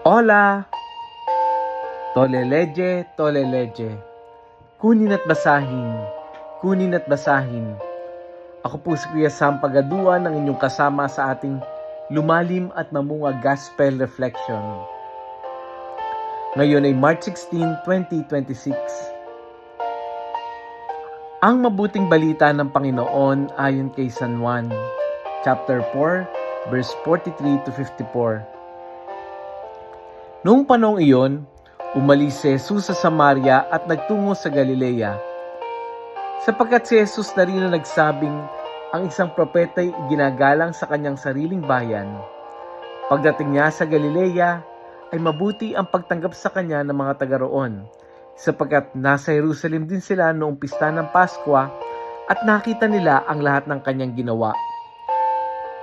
Hola! Toleleje, toleleje. Kunin at basahin. Kunin at basahin. Ako po si Kuya Sam Pagaduan ng inyong kasama sa ating lumalim at mamunga Gospel Reflection. Ngayon ay March 16, 2026. Ang mabuting balita ng Panginoon ayon kay San Juan, chapter 4, verse 43 to 54. Noong panahong iyon, umalis si Jesus sa Samaria at nagtungo sa Galilea. Sapagkat si Jesus na rin na nagsabing ang isang propeta ay ginagalang sa kanyang sariling bayan. Pagdating niya sa Galilea, ay mabuti ang pagtanggap sa kanya ng mga taga roon, sapagkat nasa Jerusalem din sila noong pista ng Pasko at nakita nila ang lahat ng kanyang ginawa.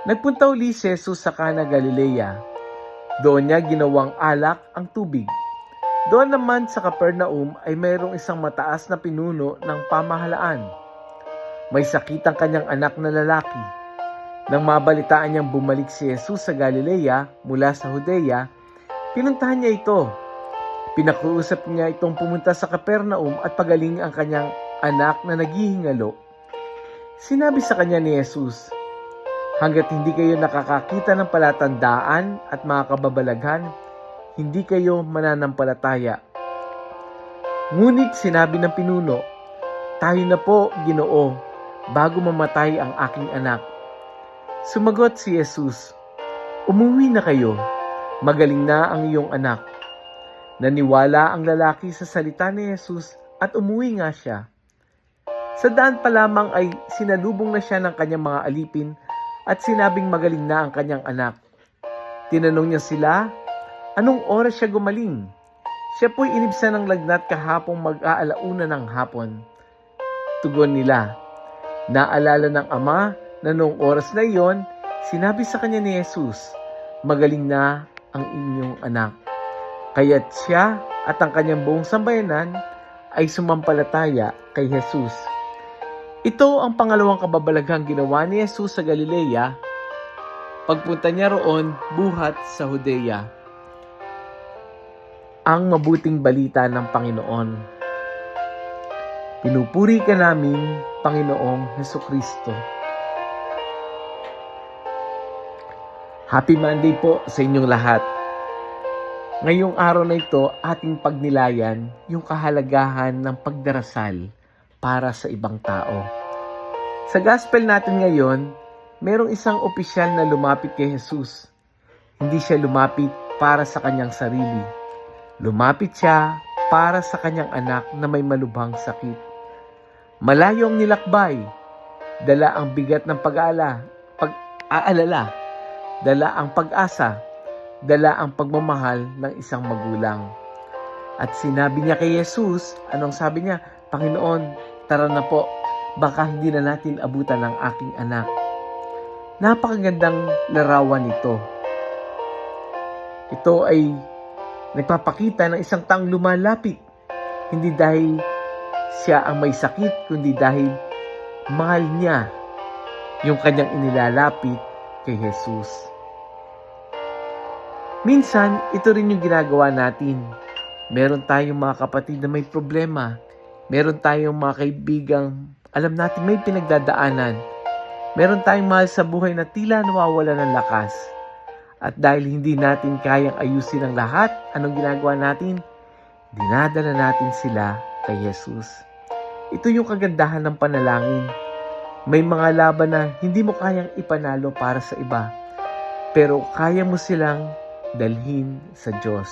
Nagpunta uli si Jesus sa Cana, Galilea. Doon niya ginawang alak ang tubig. Doon naman sa Capernaum ay mayroong isang mataas na pinuno ng pamahalaan. May sakit ang kanyang anak na lalaki. Nang mabalitaan niyang bumalik si Jesus sa Galilea mula sa Judea, pinuntahan niya ito. Pinakiusap niya itong pumunta sa Capernaum at pagaling ang kanyang anak na naghihingalo. Sinabi sa kanya ni Jesus, "Hanggat hindi kayo nakakakita ng palatandaan at mga kababalaghan, hindi kayo mananampalataya." Ngunit sinabi ng pinuno, "Tayo na po, Ginoo, bago mamatay ang aking anak." Sumagot si Jesus, "Umuwi na kayo, magaling na ang iyong anak." Naniwala ang lalaki sa salita ni Jesus at umuwi nga siya. Sa daan pa lamang ay sinalubong na siya ng kanyang mga alipin at sinabing magaling na ang kanyang anak. Tinanong niya sila, anong oras siya gumaling? Siya po'y inibsan ng lagnat kahapong mag-aalauna ng hapon. Tugon nila, naalala ng ama na noong oras na iyon, sinabi sa kanya ni Jesus, magaling na ang inyong anak. Kaya't siya at ang kanyang buong sambayanan ay sumampalataya kay Jesus. Ito ang pangalawang kababalaghang ginawa ni Jesus sa Galilea. Pagpunta niya roon, buhat sa Judea. Ang mabuting balita ng Panginoon. Pinupuri ka namin, Panginoong Hesukristo. Happy Monday po sa inyong lahat. Ngayong araw na ito, ating pagnilayan yung kahalagahan ng pagdarasal para sa ibang tao. Sa gospel natin ngayon, merong isang opisyal na lumapit kay Jesus. Hindi siya lumapit para sa kanyang sarili. Lumapit siya para sa kanyang anak na may malubhang sakit. Malayo ang nilakbay. Dala ang bigat ng pag-aalala. Dala ang pag-asa. Dala ang pagmamahal ng isang magulang. At sinabi niya kay Jesus, anong sabi niya? Panginoon, tara na po. Baka hindi na natin abutan ang aking anak. Napakagandang larawan ito. Ito ay nagpapakita ng isang taong lumalapit. Hindi dahil siya ang may sakit, kundi dahil mahal niya yung kanyang inilalapit kay Jesus. Minsan, ito rin yung ginagawa natin. Meron tayong mga kapatid na may problema. Meron tayong mga kaibigang alam natin may pinagdadaanan. Meron tayong mahal sa buhay na tila nawawala ng lakas. At dahil hindi natin kayang ayusin ang lahat, anong ginagawa natin? Dinadala natin sila kay Jesus. Ito yung kagandahan ng panalangin. May mga laban na hindi mo kayang ipanalo para sa iba. Pero kaya mo silang dalhin sa Diyos.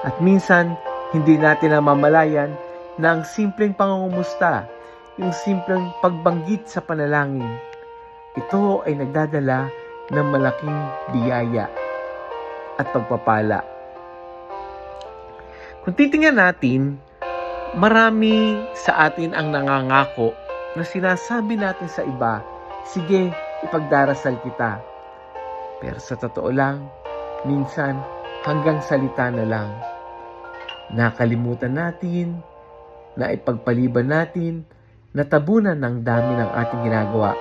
At minsan, hindi natin namamalayan na ang simpleng pangungumusta, yung simpleng pagbanggit sa panalangin, ito ay nagdadala ng malaking biyaya at pagpapala. Kung titingnan natin, marami sa atin ang nangangako na sinasabi natin sa iba, sige, ipagdarasal kita. Pero sa totoo lang, minsan hanggang salita na lang. Nakalimutan natin, na ipagpaliban natin, natabunan ng dami ng ating ginagawa.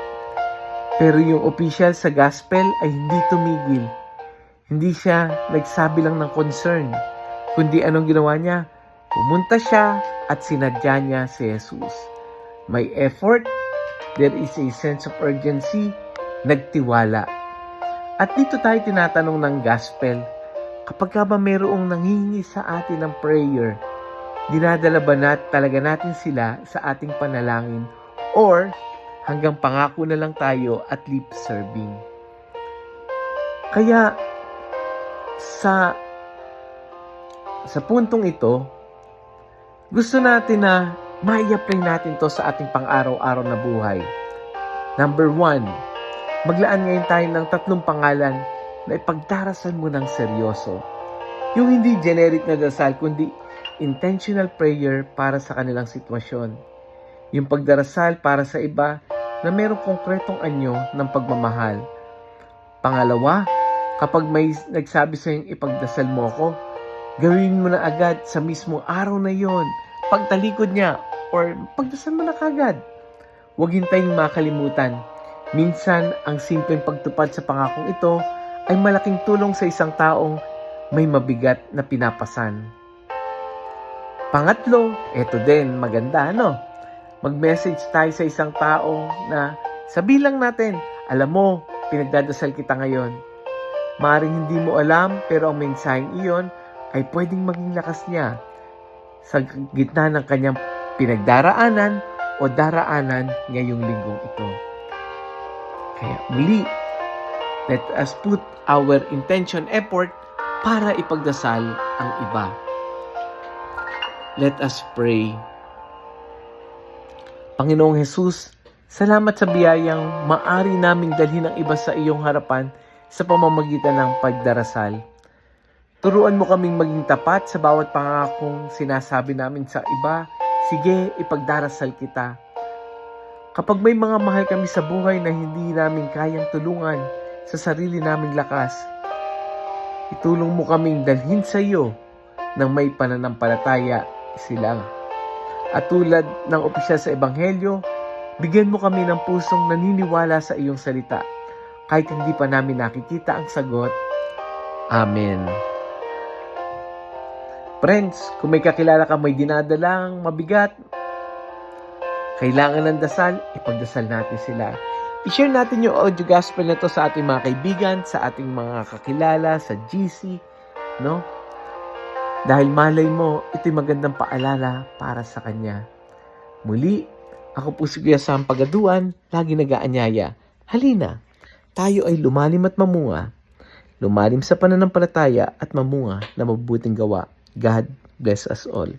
Pero yung opisyal sa gospel ay hindi tumigil. Hindi siya nagsabi lang ng concern, kundi anong ginawa niya? Pumunta siya at sinadya niya si Jesus. May effort, there is a sense of urgency, nagtiwala. At dito tayo tinatanong ng gospel, kapag ka ba mayroong nanghihingi sa atin ng prayer, dinadala ba talaga natin sila sa ating panalangin or hanggang pangako na lang tayo at lip serving? Kaya sa puntong ito, gusto natin na mai-apply natin to sa ating pang-araw-araw na buhay. Number 1, maglaan ngayon tayo ng 3 pangalan na ipagdarasal mo ng seryoso. Yung hindi generic na dasal, kundi intentional prayer para sa kanilang sitwasyon. Yung pagdarasal para sa iba na mayroong konkretong anyo ng pagmamahal. Pangalawa, kapag may nagsabi sa iyong ipagdasal mo ako, gawin mo na agad sa mismong araw na yon. Pagtalikod niya or pagdasal mo na kagad. Huwag hintaying makalimutan. Minsan, ang simpleng pagtupad sa pangakong ito ay malaking tulong sa isang taong may mabigat na pinapasan. Pangatlo, eto din, maganda, no? Mag-message tayo sa isang tao na sabihin lang natin, alam mo, pinagdadasal kita ngayon. Maaaring hindi mo alam, pero ang mensaheng iyon ay pwedeng maging lakas niya sa gitna ng kanyang pinagdaraanan o daraanan ngayong linggong ito. Kaya muli, let us put our intention, effort para ipagdasal ang iba. Let us pray. Panginoong Jesus, salamat sa biyayang maari naming dalhin ang iba sa iyong harapan sa pamamagitan ng pagdarasal. Turuan mo kaming maging tapat sa bawat pangakong sinasabi namin sa iba. Sige, ipagdarasal kita. Kapag may mga mahal kami sa buhay na hindi namin kayang tulungan sa sarili naming lakas, itulong mo kaming dalhin sa iyo ng may pananampalataya sila. At tulad ng opisyal sa Ebanghelyo, bigyan mo kami ng pusong naniniwala sa iyong salita kahit hindi pa namin nakikita ang sagot. Amen. Friends, kung may kakilala ka may dinadalang mabigat, kailangan ng dasal, ipagdasal natin sila. I-share natin yung audio gospel na to sa ating mga kaibigan, sa ating mga kakilala, sa GC, no? Dahil malay mo, ito'y magandang paalala para sa kanya. Muli, ako po si Kuya Sam Pagaduan, lagi nag-aanyaya. Halina, tayo ay lumalim at mamunga. Lumalim sa pananampalataya at mamunga na mabubuting gawa. God bless us all.